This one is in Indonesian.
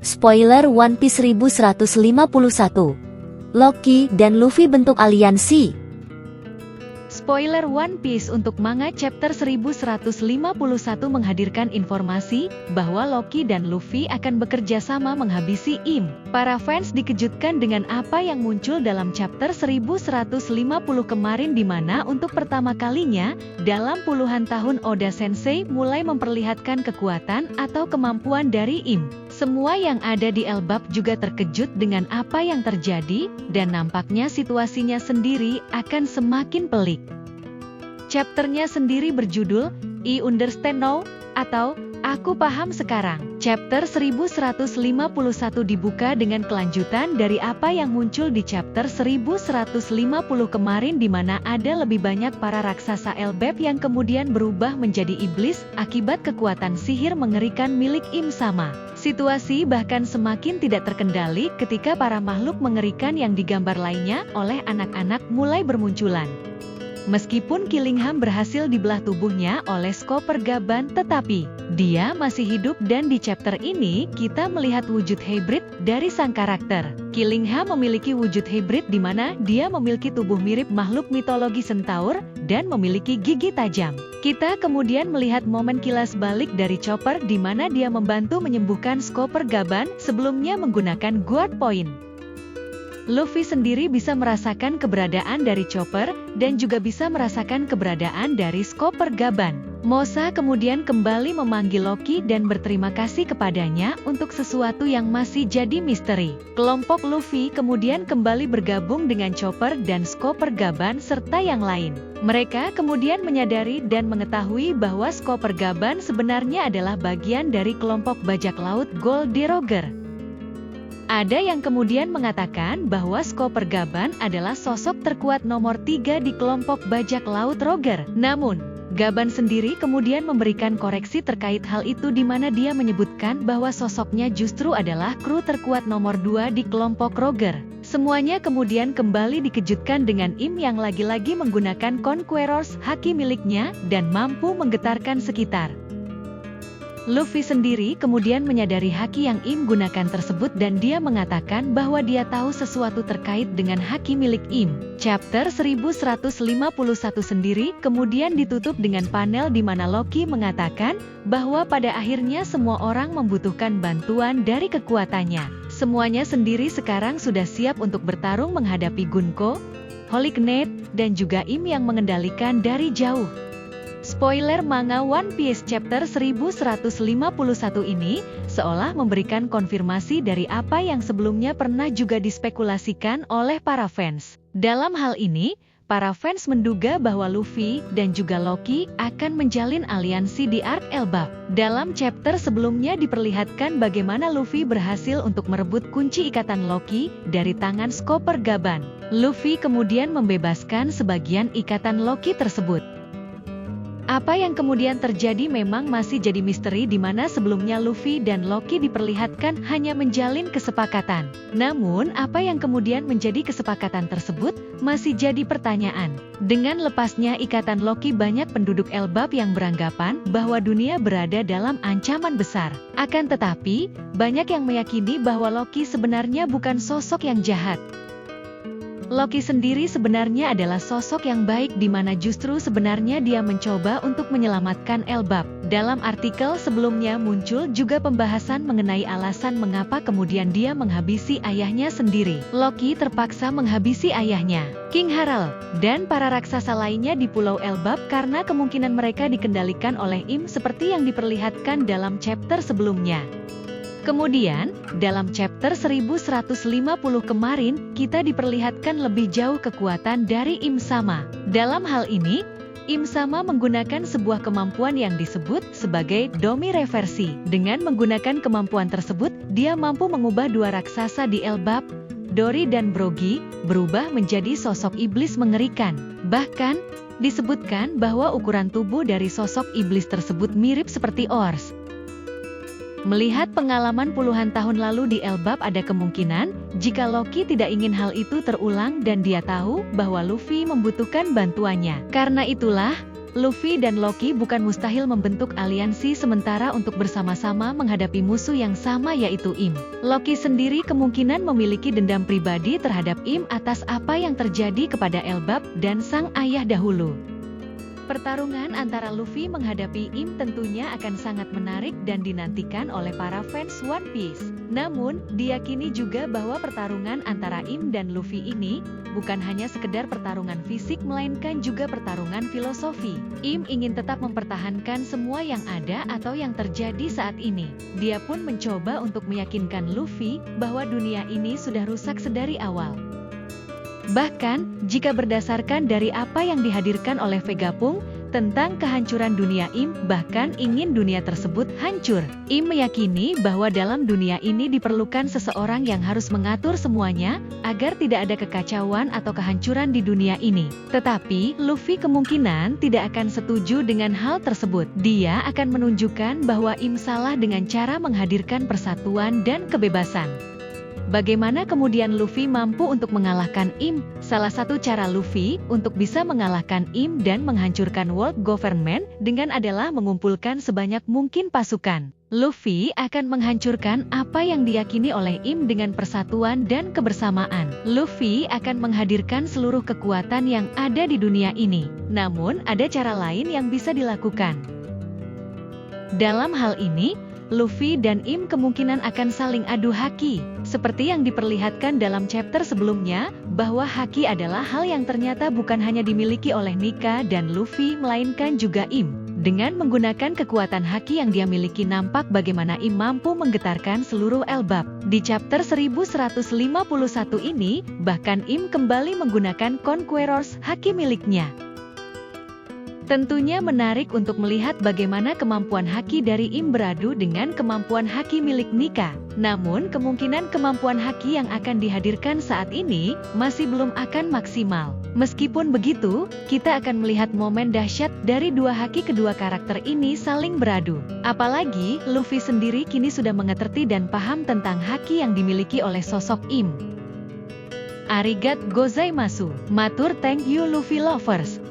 Spoiler One Piece 1151. Loki dan Luffy bentuk aliansi. Spoiler One Piece untuk manga chapter 1151 menghadirkan informasi bahwa Loki dan Luffy akan bekerja sama menghabisi Im. Para fans dikejutkan dengan apa yang muncul dalam chapter 1150 kemarin, di mana untuk pertama kalinya dalam puluhan tahun Oda Sensei mulai memperlihatkan kekuatan atau kemampuan dari Im. Semua yang ada di Elbap juga terkejut dengan apa yang terjadi, dan nampaknya situasinya sendiri akan semakin pelik. Chapternya sendiri berjudul I Understand Now atau Aku Paham Sekarang. Chapter 1151 dibuka dengan kelanjutan dari apa yang muncul di chapter 1150 kemarin, di mana ada lebih banyak para raksasa Elbap yang kemudian berubah menjadi iblis akibat kekuatan sihir mengerikan milik Im Sama. Situasi bahkan semakin tidak terkendali ketika para makhluk mengerikan yang digambar lainnya oleh anak-anak mulai bermunculan. Meskipun Killingham berhasil dibelah tubuhnya oleh Skopper Gaban, tetapi dia masih hidup, dan di chapter ini kita melihat wujud hybrid dari sang karakter. Killingham memiliki wujud hybrid di mana dia memiliki tubuh mirip makhluk mitologi Centaur dan memiliki gigi tajam. Kita kemudian melihat momen kilas balik dari Chopper di mana dia membantu menyembuhkan Skopper Gaban sebelumnya menggunakan guard point. Luffy sendiri bisa merasakan keberadaan dari Chopper dan juga bisa merasakan keberadaan dari Skopper Gaban. Mosa kemudian kembali memanggil Loki dan berterima kasih kepadanya untuk sesuatu yang masih jadi misteri. Kelompok Luffy kemudian kembali bergabung dengan Chopper dan Skopper Gaban serta yang lain. Mereka kemudian menyadari dan mengetahui bahwa Skopper Gaban sebenarnya adalah bagian dari kelompok bajak laut Gold Roger. Ada yang kemudian mengatakan bahwa Skopper Gaban adalah sosok terkuat nomor 3 di kelompok bajak laut Roger. Namun, Gaban sendiri kemudian memberikan koreksi terkait hal itu, di mana dia menyebutkan bahwa sosoknya justru adalah kru terkuat nomor 2 di kelompok Roger. Semuanya kemudian kembali dikejutkan dengan Im yang lagi-lagi menggunakan Conqueror's haki miliknya dan mampu menggetarkan sekitar. Luffy sendiri kemudian menyadari haki yang Im gunakan tersebut, dan dia mengatakan bahwa dia tahu sesuatu terkait dengan haki milik Im. Chapter 1151 sendiri kemudian ditutup dengan panel di mana Loki mengatakan bahwa pada akhirnya semua orang membutuhkan bantuan dari kekuatannya. Semuanya sendiri sekarang sudah siap untuk bertarung menghadapi Gunko, Holy Knight, dan juga Im yang mengendalikan dari jauh. Spoiler manga One Piece chapter 1151 ini seolah memberikan konfirmasi dari apa yang sebelumnya pernah juga dispekulasikan oleh para fans. Dalam hal ini, para fans menduga bahwa Luffy dan juga Loki akan menjalin aliansi di Arc Elbap. Dalam chapter sebelumnya diperlihatkan bagaimana Luffy berhasil untuk merebut kunci ikatan Loki dari tangan Skopper Gaban. Luffy kemudian membebaskan sebagian ikatan Loki tersebut. Apa yang kemudian terjadi memang masih jadi misteri, di mana sebelumnya Luffy dan Loki diperlihatkan hanya menjalin kesepakatan. Namun, apa yang kemudian menjadi kesepakatan tersebut masih jadi pertanyaan. Dengan lepasnya ikatan Loki, banyak penduduk Elbap yang beranggapan bahwa dunia berada dalam ancaman besar. Akan tetapi, banyak yang meyakini bahwa Loki sebenarnya bukan sosok yang jahat. Loki sendiri sebenarnya adalah sosok yang baik, di mana justru sebenarnya dia mencoba untuk menyelamatkan Elbap. Dalam artikel sebelumnya muncul juga pembahasan mengenai alasan mengapa kemudian dia menghabisi ayahnya sendiri. Loki terpaksa menghabisi ayahnya, King Harald, dan para raksasa lainnya di Pulau Elbap karena kemungkinan mereka dikendalikan oleh Im seperti yang diperlihatkan dalam chapter sebelumnya. Kemudian, dalam chapter 1150 kemarin, kita diperlihatkan lebih jauh kekuatan dari Im Sama. Dalam hal ini, Im Sama menggunakan sebuah kemampuan yang disebut sebagai Domi Reversi. Dengan menggunakan kemampuan tersebut, dia mampu mengubah dua raksasa di Elbap, Dory dan Brogy, berubah menjadi sosok iblis mengerikan. Bahkan, disebutkan bahwa ukuran tubuh dari sosok iblis tersebut mirip seperti Ors. Melihat pengalaman puluhan tahun lalu di Elbap, ada kemungkinan jika Loki tidak ingin hal itu terulang dan dia tahu bahwa Luffy membutuhkan bantuannya. Karena itulah, Luffy dan Loki bukan mustahil membentuk aliansi sementara untuk bersama-sama menghadapi musuh yang sama yaitu Im. Loki sendiri kemungkinan memiliki dendam pribadi terhadap Im atas apa yang terjadi kepada Elbap dan sang ayah dahulu. Pertarungan antara Luffy menghadapi Im tentunya akan sangat menarik dan dinantikan oleh para fans One Piece. Namun, diyakini juga bahwa pertarungan antara Im dan Luffy ini bukan hanya sekedar pertarungan fisik melainkan juga pertarungan filosofi. Im ingin tetap mempertahankan semua yang ada atau yang terjadi saat ini. Dia pun mencoba untuk meyakinkan Luffy bahwa dunia ini sudah rusak sedari awal. Bahkan, jika berdasarkan dari apa yang dihadirkan oleh Vegapunk tentang kehancuran dunia Im, bahkan ingin dunia tersebut hancur. Im meyakini bahwa dalam dunia ini diperlukan seseorang yang harus mengatur semuanya, agar tidak ada kekacauan atau kehancuran di dunia ini. Tetapi, Luffy kemungkinan tidak akan setuju dengan hal tersebut. Dia akan menunjukkan bahwa Im salah dengan cara menghadirkan persatuan dan kebebasan. Bagaimana kemudian Luffy mampu untuk mengalahkan Im? Salah satu cara Luffy untuk bisa mengalahkan Im dan menghancurkan World Government dengan adalah mengumpulkan sebanyak mungkin pasukan. Luffy akan menghancurkan apa yang diyakini oleh Im dengan persatuan dan kebersamaan. Luffy akan menghadirkan seluruh kekuatan yang ada di dunia ini. Namun, ada cara lain yang bisa dilakukan. Dalam hal ini, Luffy dan Im kemungkinan akan saling adu haki. Seperti yang diperlihatkan dalam chapter sebelumnya, bahwa haki adalah hal yang ternyata bukan hanya dimiliki oleh Nika dan Luffy melainkan juga Im. Dengan menggunakan kekuatan haki yang dia miliki nampak bagaimana Im mampu menggetarkan seluruh Elbap. Di chapter 1151 ini, bahkan Im kembali menggunakan Conqueror's haki miliknya. Tentunya menarik untuk melihat bagaimana kemampuan haki dari Im beradu dengan kemampuan haki milik Nika. Namun kemungkinan kemampuan haki yang akan dihadirkan saat ini masih belum akan maksimal. Meskipun begitu, kita akan melihat momen dahsyat dari dua haki kedua karakter ini saling beradu. Apalagi, Luffy sendiri kini sudah mengerti dan paham tentang haki yang dimiliki oleh sosok Im. Arigat gozaimasu. Matur thank you Luffy lovers.